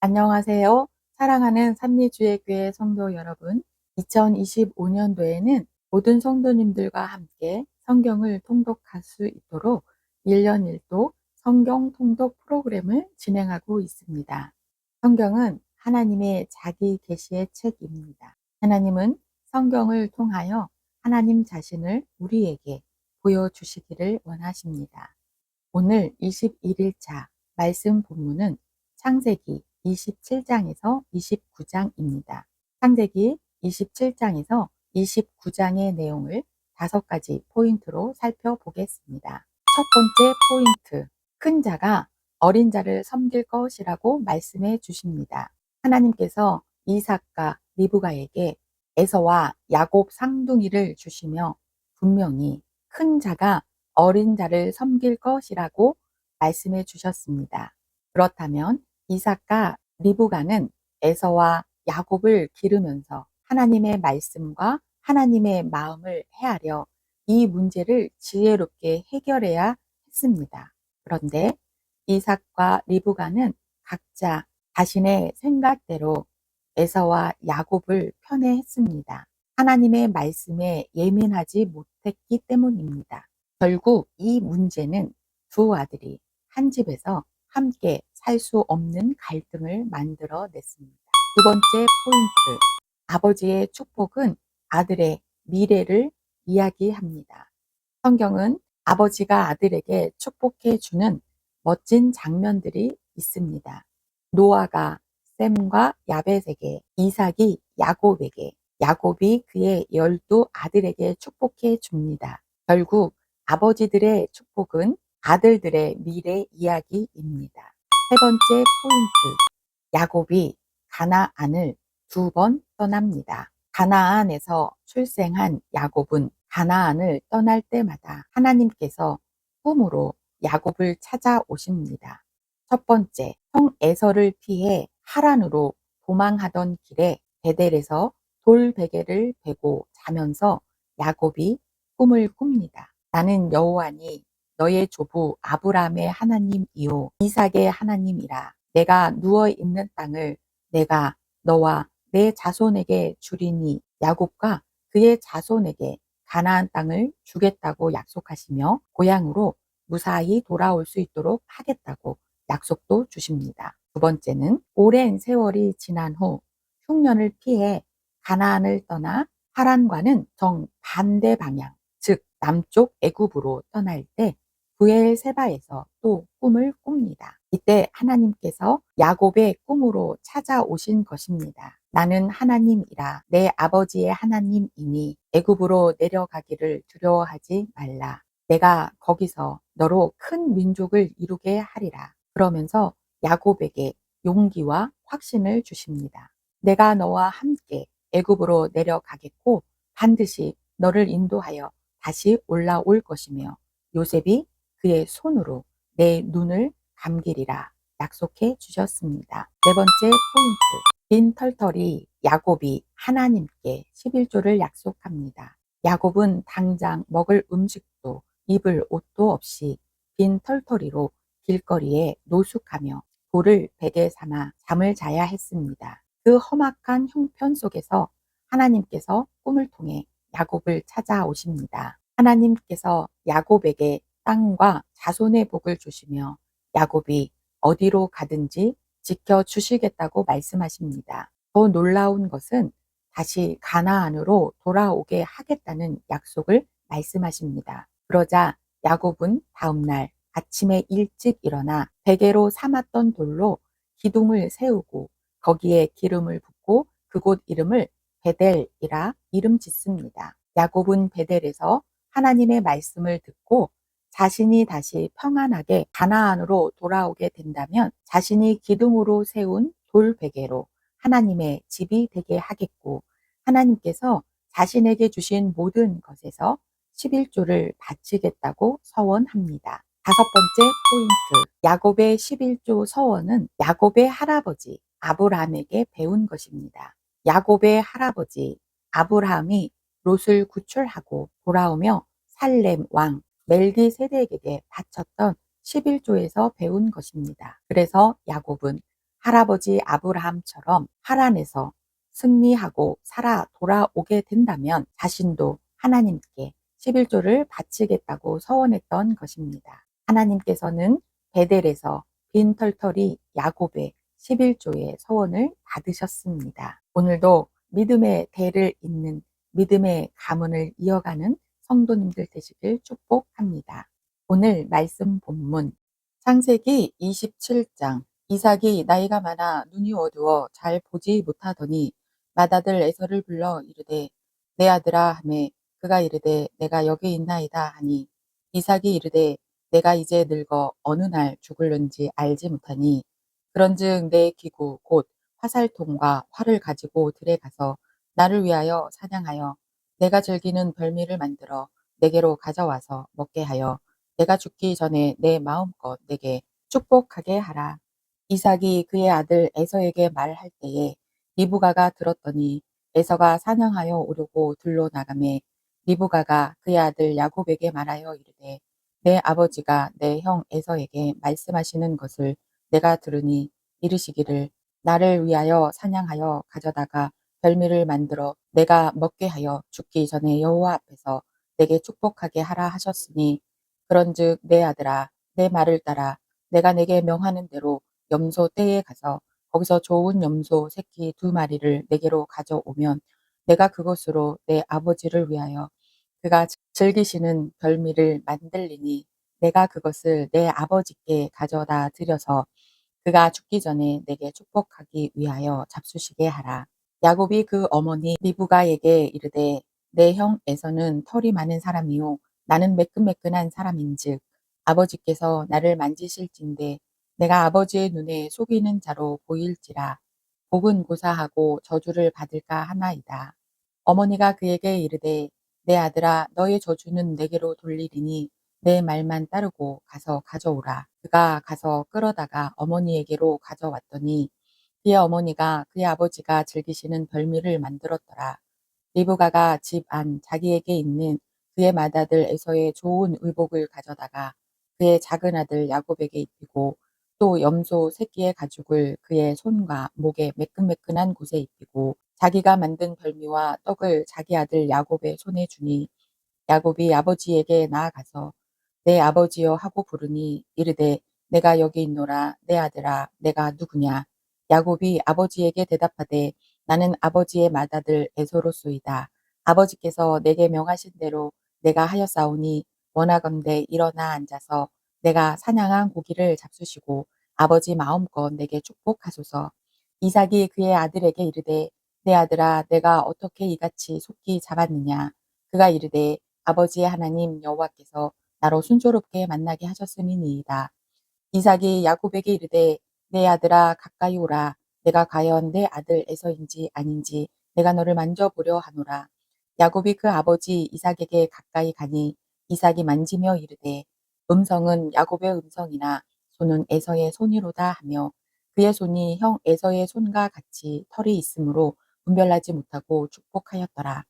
안녕하세요. 사랑하는 삼리주의교회 성도 여러분. 2025년도에는 모든 성도님들과 함께 성경을 통독할 수 있도록 1년 1도 성경 통독 프로그램을 진행하고 있습니다. 성경은 하나님의 자기 계시의 책입니다. 하나님은 성경을 통하여 하나님 자신을 우리에게 보여주시기를 원하십니다. 오늘 21일차 말씀 본문은 창세기 27장에서 29장입니다. 창세기 27장에서 29장의 내용을 5가지 포인트로 살펴보겠습니다. 첫 번째 포인트, 큰 자가 어린 자를 섬길 것이라고 말씀해 주십니다. 하나님께서 이삭과 리브가에게 에서와 야곱 쌍둥이를 주시며 분명히 큰 자가 어린 자를 섬길 것이라고 말씀해 주셨습니다. 그렇다면 이삭과 리브가는 에서와 야곱을 기르면서 하나님의 말씀과 하나님의 마음을 헤아려 이 문제를 지혜롭게 해결해야 했습니다. 그런데 이삭과 리브가는 각자 자신의 생각대로 에서와 야곱을 편애했습니다. 하나님의 말씀에 예민하지 못했기 때문입니다. 결국 이 문제는 두 아들이 한 집에서 함께 살 수 없는 갈등을 만들어냈습니다. 두 번째 포인트, 아버지의 축복은 아들의 미래를 이야기합니다. 성경은 아버지가 아들에게 축복해 주는 멋진 장면들이 있습니다. 노아가 셈과 야벳에게, 이삭이 야곱에게, 야곱이 그의 12 아들에게 축복해 줍니다. 결국 아버지들의 축복은 아들들의 미래 이야기입니다. 세 번째 포인트, 야곱이 가나안을 2번 떠납니다. 가나안에서 출생한 야곱은 가나안을 떠날 때마다 하나님께서 꿈으로 야곱을 찾아오십니다. 첫 번째, 형 에서를 피해 하란으로 도망하던 길에 베델에서 돌 베개를 베고 자면서 야곱이 꿈을 꿉니다. 나는 여호와니 너의 조부 아브라함의 하나님이요 이삭의 하나님이라. 내가 누워 있는 땅을 내가 너와 내 자손에게 주리니 야곱과 그의 자손에게 가나안 땅을 주겠다고 약속하시며 고향으로 무사히 돌아올 수 있도록 하겠다고 약속도 주십니다. 두 번째는 오랜 세월이 지난 후 흉년을 피해 가나안을 떠나 하란과는 정반대 방향, 즉 남쪽 애굽으로 떠날 때 브엘세바에서 또 꿈을 꿉니다. 이때 하나님께서 야곱의 꿈으로 찾아오신 것입니다. 나는 하나님이라 내 아버지의 하나님이니 애굽으로 내려가기를 두려워하지 말라. 내가 거기서 너로 큰 민족을 이루게 하리라. 그러면서 야곱에게 용기와 확신을 주십니다. 내가 너와 함께 애굽으로 내려가겠고 반드시 너를 인도하여 다시 올라올 것이며 요셉이 그의 손으로 내 눈을 감기리라 약속해 주셨습니다. 네 번째 포인트, 빈털터리 야곱이 하나님께 11조를 약속합니다. 야곱은 당장 먹을 음식도 입을 옷도 없이 빈털터리로 길거리에 노숙하며 돌을 베개 삼아 잠을 자야 했습니다. 그 험악한 형편 속에서 하나님께서 꿈을 통해 야곱을 찾아오십니다. 하나님께서 야곱에게 땅과 자손의 복을 주시며 야곱이 어디로 가든지 지켜주시겠다고 말씀하십니다. 더 놀라운 것은 다시 가나안으로 돌아오게 하겠다는 약속을 말씀하십니다. 그러자 야곱은 다음날 아침에 일찍 일어나 베개로 삼았던 돌로 기둥을 세우고 거기에 기름을 붓고 그곳 이름을 베델이라 이름 짓습니다. 야곱은 베델에서 하나님의 말씀을 듣고 자신이 다시 평안하게 가나안으로 돌아오게 된다면 자신이 기둥으로 세운 돌 베개로 하나님의 집이 되게 하겠고 하나님께서 자신에게 주신 모든 것에서 11조를 바치겠다고 서원합니다. 다섯 번째 포인트, 야곱의 11조 서원은 야곱의 할아버지 아브라함에게 배운 것입니다. 야곱의 할아버지 아브라함이 롯을 구출하고 돌아오며 살렘 왕 멜기세덱에게 바쳤던 11조에서 배운 것입니다. 그래서 야곱은 할아버지 아브라함처럼 하란에서 승리하고 살아 돌아오게 된다면 자신도 하나님께 11조를 바치겠다고 서원했던 것입니다. 하나님께서는 베델에서 빈털터리 야곱의 11조의 서원을 받으셨습니다. 오늘도 믿음의 대를 잇는 믿음의 가문을 이어가는 성도님들 되시길 축복합니다. 오늘 말씀 본문 창세기 27장 이삭이 나이가 많아 눈이 어두워 잘 보지 못하더니 맏아들 에서를 불러 이르되 내 아들아 하매 그가 이르되 내가 여기 있나이다 하니 이삭이 이르되 내가 이제 늙어 어느 날 죽을는지 알지 못하니 그런즉 내 기구 곧 화살통과 활을 가지고 들에 가서 나를 위하여 사냥하여 내가 즐기는 별미를 만들어 내게로 가져와서 먹게 하여 내가 죽기 전에 내 마음껏 내게 축복하게 하라. 이삭이 그의 아들 에서에게 말할 때에 리브가가 들었더니 에서가 사냥하여 오려고 들로 나가매 리브가가 그의 아들 야곱에게 말하여 이르되 내 아버지가 내 형 에서에게 말씀하시는 것을 내가 들으니 이르시기를 나를 위하여 사냥하여 가져다가 별미를 만들어 내가 먹게 하여 죽기 전에 여호와 앞에서 내게 축복하게 하라 하셨으니 그런즉 내 아들아 내 말을 따라 내가 내게 명하는 대로 염소 떼에 가서 거기서 좋은 염소 새끼 2마리를 내게로 가져오면 내가 그것으로 내 아버지를 위하여 그가 즐기시는 별미를 만들리니 내가 그것을 내 아버지께 가져다 드려서 그가 죽기 전에 내게 축복하기 위하여 잡수시게 하라. 야곱이 그 어머니 리브가에게 이르되 내 형 에서는 털이 많은 사람이요 나는 매끈매끈한 사람인즉 아버지께서 나를 만지실진데 내가 아버지의 눈에 속이는 자로 보일지라 복은 고사하고 저주를 받을까 하나이다. 어머니가 그에게 이르되 내 아들아 너의 저주는 내게로 돌리리니 내 말만 따르고 가서 가져오라. 그가 가서 끌어다가 어머니에게로 가져왔더니 그의 어머니가 그의 아버지가 즐기시는 별미를 만들었더라. 리브가가 집 안 자기에게 있는 그의 맏아들 에서의 좋은 의복을 가져다가 그의 작은 아들 야곱에게 입히고 또 염소 새끼의 가죽을 그의 손과 목에 매끈매끈한 곳에 입히고 자기가 만든 별미와 떡을 자기 아들 야곱의 손에 주니 야곱이 아버지에게 나아가서 내 아버지여 하고 부르니 이르되 내가 여기 있노라 내 아들아 내가 누구냐 야곱이 아버지에게 대답하되 나는 아버지의 맏아들 에서로소이다. 아버지께서 내게 명하신 대로 내가 하였사오니 원하건대 일어나 앉아서 내가 사냥한 고기를 잡수시고 아버지 마음껏 내게 축복하소서. 이삭이 그의 아들에게 이르되 내 아들아 내가 어떻게 이같이 속기 잡았느냐. 그가 이르되 아버지의 하나님 여호와께서 나로 순조롭게 만나게 하셨음이니이다. 이삭이 야곱에게 이르되 내 아들아 가까이 오라. 내가 과연 내 아들 에서인지 아닌지 내가 너를 만져보려 하노라. 야곱이 그 아버지 이삭에게 가까이 가니 이삭이 만지며 이르되 음성은 야곱의 음성이나 손은 에서의 손이로다 하며 그의 손이 형 에서의 손과 같이 털이 있으므로 분별하지 못하고 축복하였더라.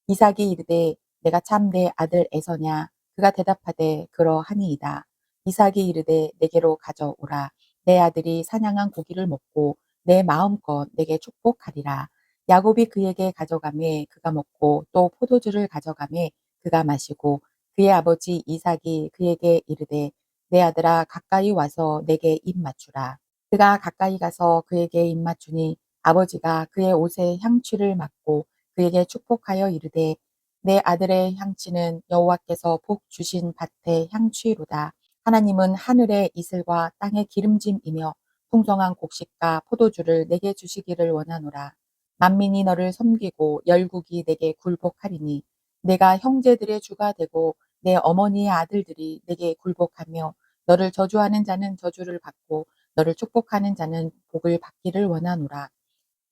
이삭이 이르되 내가 참 내 아들 에서냐. 그가 대답하되 그러하니이다. 이삭이 이르되 내게로 가져오라. 내 아들이 사냥한 고기를 먹고 내 마음껏 내게 축복하리라. 야곱이 그에게 가져가매 그가 먹고 또 포도주를 가져가매 그가 마시고 그의 아버지 이삭이 그에게 이르되 내 아들아 가까이 와서 내게 입 맞추라. 그가 가까이 가서 그에게 입 맞추니 아버지가 그의 옷에 향취를 맡고 그에게 축복하여 이르되 내 아들의 향취는 여호와께서 복 주신 밭의 향취로다. 하나님은 하늘의 이슬과 땅의 기름짐이며 풍성한 곡식과 포도주를 내게 주시기를 원하노라. 만민이 너를 섬기고 열국이 내게 굴복하리니 내가 형제들의 주가 되고 내 어머니의 아들들이 내게 굴복하며 너를 저주하는 자는 저주를 받고 너를 축복하는 자는 복을 받기를 원하노라.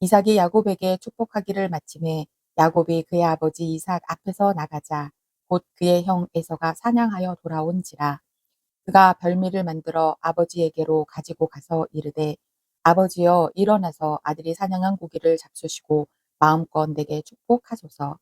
이삭이 야곱에게 축복하기를 마침에 야곱이 그의 아버지 이삭 앞에서 나가자 곧 그의 형 에서가 사냥하여 돌아온지라. 그가 별미를 만들어 아버지에게로 가지고 가서 이르되 아버지여 일어나서 아들이 사냥한 고기를 잡수시고 마음껏 내게 축복하소서.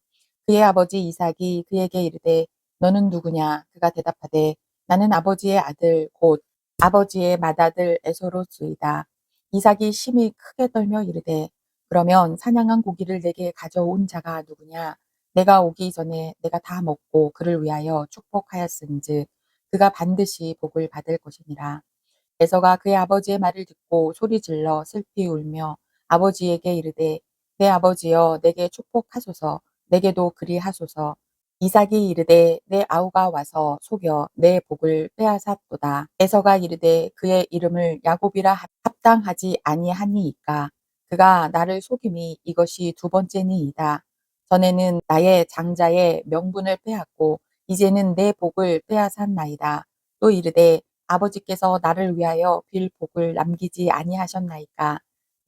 그의 아버지 이삭이 그에게 이르되 너는 누구냐. 그가 대답하되 나는 아버지의 아들 곧 아버지의 맏아들 에서로수이다. 이삭이 심히 크게 떨며 이르되 그러면 사냥한 고기를 내게 가져온 자가 누구냐? 내가 오기 전에 내가 다 먹고 그를 위하여 축복하였은즉 그가 반드시 복을 받을 것이니라. 에서가 그의 아버지의 말을 듣고 소리질러 슬피 울며 아버지에게 이르되 내 아버지여 내게 축복하소서 내게도 그리하소서. 이삭이 이르되 내 아우가 와서 속여 내 복을 빼앗았도다. 에서가 이르되 그의 이름을 야곱이라 합당하지 아니하니이까 그가 나를 속임이 이것이 두 번째니이다. 전에는 나의 장자의 명분을 빼앗고 이제는 내 복을 빼앗았나이다. 또 이르되 아버지께서 나를 위하여 빌 복을 남기지 아니하셨나이까.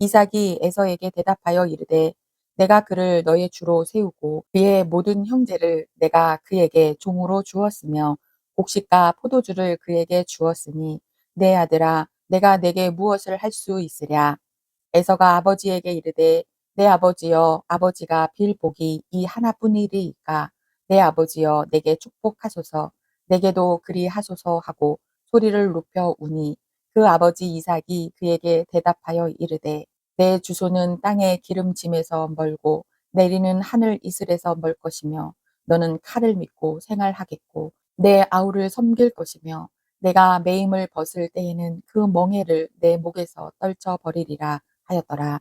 이삭이 에서에게 대답하여 이르되 내가 그를 너의 주로 세우고 그의 모든 형제를 내가 그에게 종으로 주었으며 곡식과 포도주를 그에게 주었으니 내 아들아 내가 내게 무엇을 할 수 있으랴. 에서가 아버지에게 이르되 내 아버지여 아버지가 빌 복이 이 하나뿐이리이까 내 아버지여 내게 축복하소서 내게도 그리하소서 하고 소리를 높여 우니 그 아버지 이삭이 그에게 대답하여 이르되 내 주소는 땅의 기름짐에서 멀고 내리는 하늘 이슬에서 멀 것이며 너는 칼을 믿고 생활하겠고 내 아우를 섬길 것이며 내가 매임을 벗을 때에는 그 멍에를 내 목에서 떨쳐 버리리라 하였더라.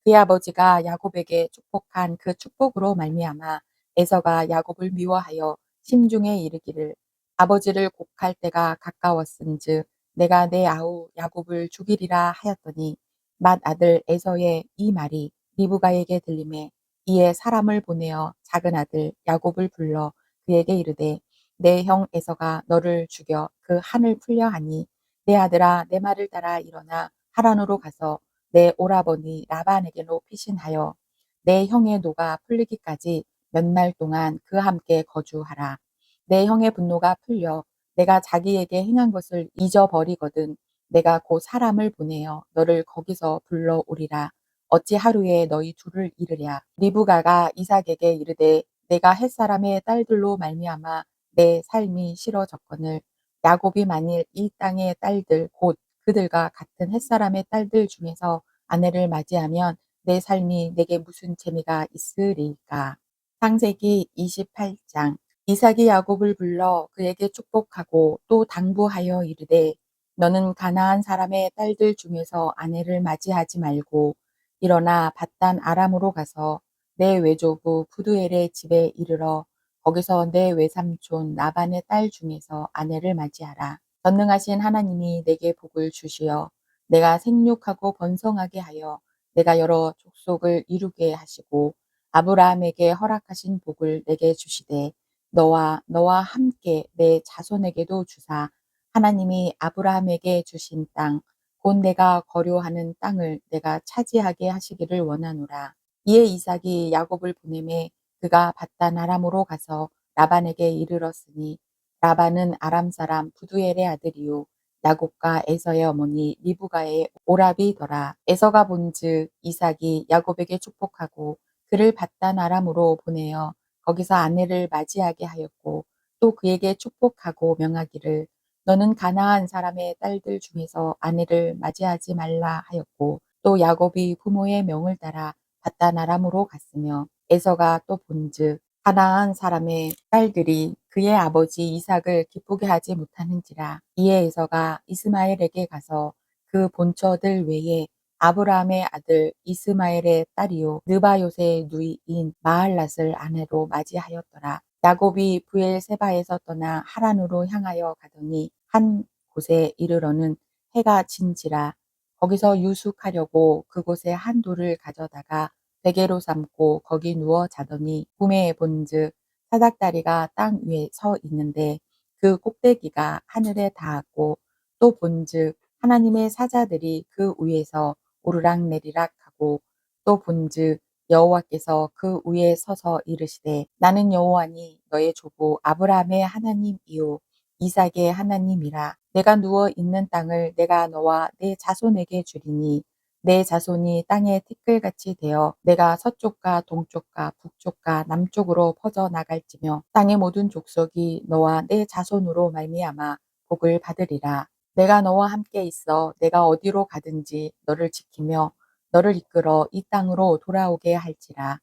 그의 아버지가 야곱에게 축복한 그 축복으로 말미암아 에서가 야곱을 미워하여 심중에 이르기를 아버지를 곡할 때가 가까웠은즉 내가 내 아우 야곱을 죽이리라 하였더니 맏아들 에서의 이 말이 리브가에게 들리매 이에 사람을 보내어 작은 아들 야곱을 불러 그에게 이르되 내 형 에서가 너를 죽여 그 한을 풀려 하니 내 아들아 내 말을 따라 일어나 하란으로 가서 내 오라버니 라반에게로 피신하여 내 형의 노가 풀리기까지 몇 날 동안 그와 함께 거주하라. 내 형의 분노가 풀려 내가 자기에게 행한 것을 잊어버리거든 내가 곧 사람을 보내어 너를 거기서 불러오리라. 어찌 하루에 너희 둘을 잃으랴. 리브가가 이삭에게 이르되 내가 햇사람의 딸들로 말미암아 내 삶이 싫어졌거늘 야곱이 만일 이 땅의 딸들 곧 그들과 같은 햇사람의 딸들 중에서 아내를 맞이하면 내 삶이 내게 무슨 재미가 있으리까. 창세기 28장. 이삭이 야곱을 불러 그에게 축복하고 또 당부하여 이르되 너는 가나안 사람의 딸들 중에서 아내를 맞이하지 말고 일어나 밧단 아람으로 가서 내 외조부 부두엘의 집에 이르러 거기서 내 외삼촌 나반의 딸 중에서 아내를 맞이하라. 전능하신 하나님이 내게 복을 주시어 내가 생육하고 번성하게 하여 내가 여러 족속을 이루게 하시고 아브라함에게 허락하신 복을 내게 주시되 너와 함께 내 자손에게도 주사 하나님이 아브라함에게 주신 땅 곧 내가 거류하는 땅을 내가 차지하게 하시기를 원하노라. 이에 이삭이 야곱을 보내매 그가 밧단 아람으로 가서 라반에게 이르렀으니 라반은 아람 사람 부두엘의 아들이요 야곱과 에서의 어머니 리브가의 오라비더라. 에서가 본즉 이삭이 야곱에게 축복하고 그를 밧단 아람으로 보내어 거기서 아내를 맞이하게 하였고 또 그에게 축복하고 명하기를 너는 가나안 사람의 딸들 중에서 아내를 맞이하지 말라 하였고 또 야곱이 부모의 명을 따라 밧단 아람으로 갔으며 에서가 또 본즉 가나안 사람의 딸들이 그의 아버지 이삭을 기쁘게 하지 못하는지라. 이에 에서가 이스마엘에게 가서 그 본처들 외에 아브라함의 아들 이스마엘의 딸이요 느바요세의 누이인 마할랏을 아내로 맞이하였더라. 야곱이 브엘세바에서 떠나 하란으로 향하여 가더니 한 곳에 이르러는 해가 진지라. 거기서 유숙하려고 그곳에 한 돌을 가져다가 베개로 삼고 거기 누워 자더니 꿈에 본즉 사닥다리가 땅 위에 서 있는데 그 꼭대기가 하늘에 닿았고 또 본즉 하나님의 사자들이 그 위에서 오르락내리락 하고 또 본즉 여호와께서 그 위에 서서 이르시되 나는 여호와니 너의 조부 아브라함의 하나님이요 이삭의 하나님이라. 내가 누워 있는 땅을 내가 너와 내 자손에게 주리니 내 자손이 땅의 티끌같이 되어 내가 서쪽과 동쪽과 북쪽과 남쪽으로 퍼져 나갈지며 땅의 모든 족속이 너와 내 자손으로 말미암아 복을 받으리라. 내가 너와 함께 있어 내가 어디로 가든지 너를 지키며 너를 이끌어 이 땅으로 돌아오게 할지라.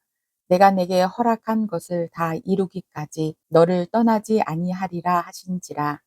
내가 내게 허락한 것을 다 이루기까지 너를 떠나지 아니하리라 하신지라.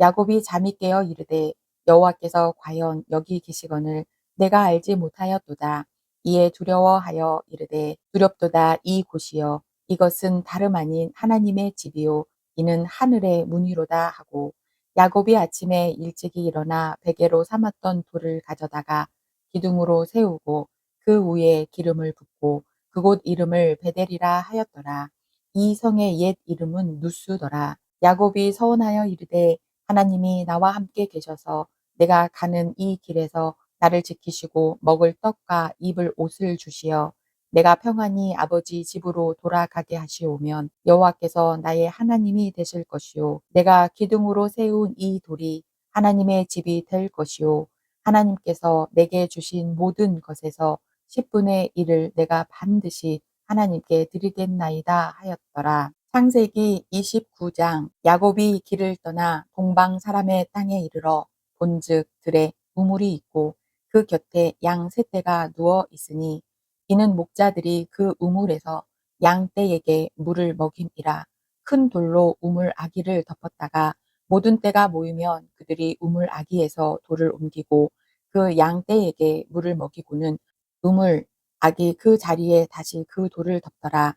야곱이 잠이 깨어 이르되 여호와께서 과연 여기 계시거늘 내가 알지 못하였도다. 이에 두려워하여 이르되 두렵도다 이 곳이여 이것은 다름 아닌 하나님의 집이요 이는 하늘의 문이로다 하고 야곱이 아침에 일찍이 일어나 베개로 삼았던 돌을 가져다가 기둥으로 세우고 그 위에 기름을 붓고 그곳 이름을 베델이라 하였더라. 이 성의 옛 이름은 누스더라. 야곱이 서원하여 이르되 하나님이 나와 함께 계셔서 내가 가는 이 길에서 나를 지키시고 먹을 떡과 입을 옷을 주시어 내가 평안히 아버지 집으로 돌아가게 하시오면 여호와께서 나의 하나님이 되실 것이요 내가 기둥으로 세운 이 돌이 하나님의 집이 될 것이요 하나님께서 내게 주신 모든 것에서 10분의 1을 내가 반드시 하나님께 드리겠나이다 하였더라. 창세기 29장. 야곱이 길을 떠나 동방 사람의 땅에 이르러 본즉 들에 우물이 있고 그 곁에 양 세 떼가 누워 있으니 이는 목자들이 그 우물에서 양 떼에게 물을 먹임이라. 큰 돌로 우물 아기를 덮었다가 모든 떼가 모이면 그들이 우물 아기에서 돌을 옮기고 그 양 떼에게 물을 먹이고는 우물 아기 그 자리에 다시 그 돌을 덮더라.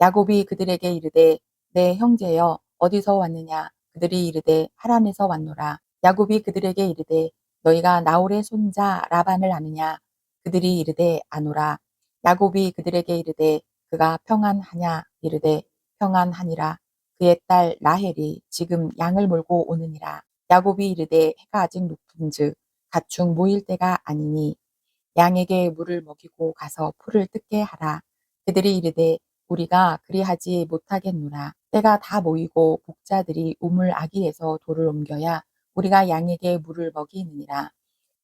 야곱이 그들에게 이르되 내 형제여 어디서 왔느냐 그들이 이르되 하란에서 왔노라. 야곱이 그들에게 이르되 너희가 나홀의 손자 라반을 아느냐 그들이 이르되 아노라. 야곱이 그들에게 이르되 그가 평안하냐 이르되 평안하니라. 그의 딸 라헬이 지금 양을 몰고 오느니라. 야곱이 이르되 해가 아직 높은즉 가축 모일 때가 아니니 양에게 물을 먹이고 가서 풀을 뜯게 하라. 그들이 이르되 우리가 그리하지 못하겠노라. 때가 다 모이고 목자들이 우물 아기에서 돌을 옮겨야 우리가 양에게 물을 먹이느니라.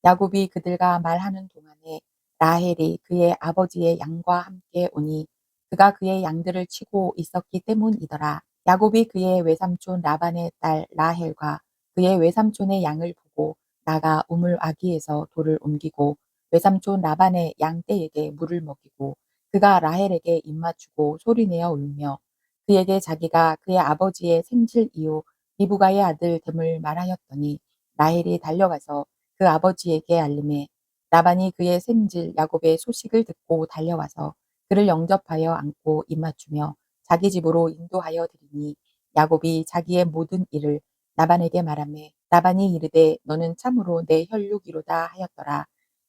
야곱이 그들과 말하는 동안에 라헬이 그의 아버지의 양과 함께 오니 그가 그의 양들을 치고 있었기 때문이더라. 야곱이 그의 외삼촌 라반의 딸 라헬과 그의 외삼촌의 양을 보고 나가 우물 아기에서 돌을 옮기고 외삼촌 라반의 양떼에게 물을 먹이고 그가 라헬에게 입맞추고 소리내어 울며 그에게 자기가 그의 아버지의 생질이요 리브가의 아들 됨을 말하였더니 라헬이 달려가서 그 아버지에게 알림해 라반이 그의 생질 야곱의 소식을 듣고 달려와서 그를 영접하여 안고 입맞추며 자기 집으로 인도하여 드리니 야곱이 자기의 모든 일을 라반에게 말하매 라반이 이르되 너는 참으로 내 혈육이로다 하였더라.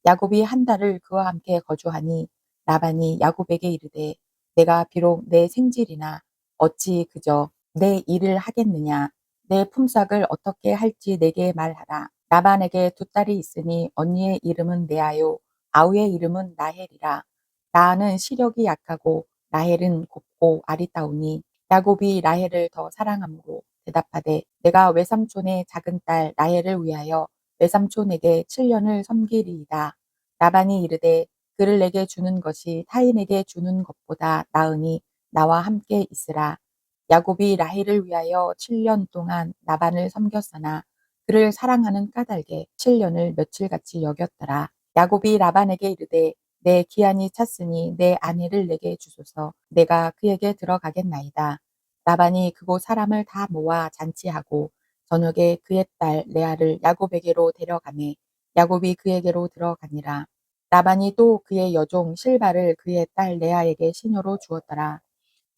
야곱이 한 달을 그와 함께 거주하니 라반이 야곱에게 이르되 내가 비록 내 생질이나 어찌 그저 내 일을 하겠느냐 내 품삯을 어떻게 할지 내게 말하라. 라반에게 두 딸이 있으니 언니의 이름은 레아요 아우의 이름은 라헬이라. 라아는 시력이 약하고 라헬은 곱고 아리따우니 야곱이 라헬을 더 사랑함으로 대답하되 내가 외삼촌의 작은 딸 라헬을 위하여 외삼촌에게 7년을 섬기리이다. 라반이 이르되 그를 내게 주는 것이 타인에게 주는 것보다 나으니 나와 함께 있으라. 야곱이 라헬을 위하여 7년 동안 라반을 섬겼으나 그를 사랑하는 까닭에 7년을 며칠같이 여겼더라. 야곱이 라반에게 이르되 내 기한이 찼으니 내 아내를 내게 주소서 내가 그에게 들어가겠나이다. 라반이 그곳 사람을 다 모아 잔치하고 저녁에 그의 딸 레아를 야곱에게로 데려가매 야곱이 그에게로 들어가니라. 라반이 또 그의 여종 실바를 그의 딸 레아에게 시녀로 주었더라.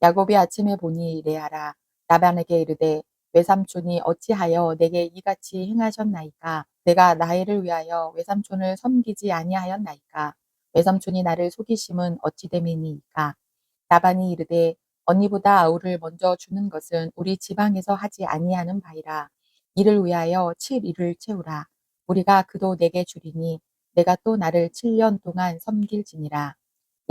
야곱이 아침에 보니 레아라 라반에게 이르되 외삼촌이 어찌하여 내게 이같이 행하셨나이까? 내가 나이를 위하여 외삼촌을 섬기지 아니하였나이까? 외삼촌이 나를 속이심은 어찌 됨이니이까? 라반이 이르되 언니보다 아우를 먼저 주는 것은 우리 지방에서 하지 아니하는 바이라. 이를 위하여 7일을 채우라. 우리가 그도 내게 주리니 내가 또 나를 7년 동안 섬길지니라.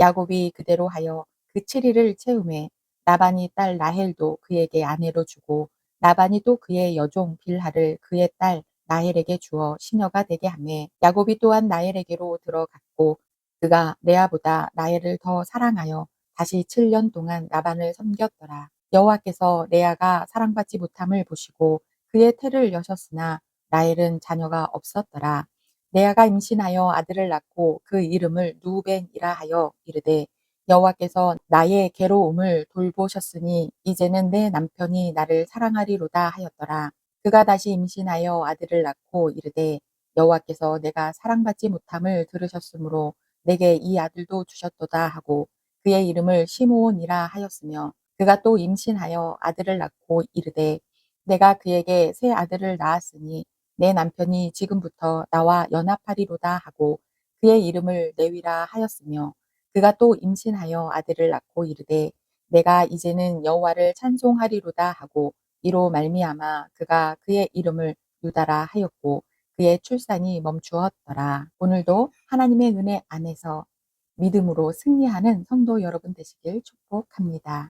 야곱이 그대로 하여 그 7일을 채우매 라반이 딸 라헬도 그에게 아내로 주고 라반이 또 그의 여종 빌하를 그의 딸 라헬에게 주어 시녀가 되게 하매 야곱이 또한 라헬에게로 들어갔고 그가 레아보다 라헬을 더 사랑하여 다시 7년 동안 라반을 섬겼더라. 여호와께서 레아가 사랑받지 못함을 보시고 그의 태를 여셨으나 라헬은 자녀가 없었더라. 레아가 임신하여 아들을 낳고 그 이름을 누벤이라 하여 이르되 여호와께서 나의 괴로움을 돌보셨으니 이제는 내 남편이 나를 사랑하리로다 하였더라. 그가 다시 임신하여 아들을 낳고 이르되 여호와께서 내가 사랑받지 못함을 들으셨으므로 내게 이 아들도 주셨도다 하고 그의 이름을 시므온이라 하였으며 그가 또 임신하여 아들을 낳고 이르되 내가 그에게 새 아들을 낳았으니 내 남편이 지금부터 나와 연합하리로다 하고 그의 이름을 레위라 하였으며 그가 또 임신하여 아들을 낳고 이르되 내가 이제는 여호와를 찬송하리로다 하고 이로 말미암아 그가 그의 이름을 유다라 하였고 그의 출산이 멈추었더라. 오늘도 하나님의 은혜 안에서 믿음으로 승리하는 성도 여러분 되시길 축복합니다.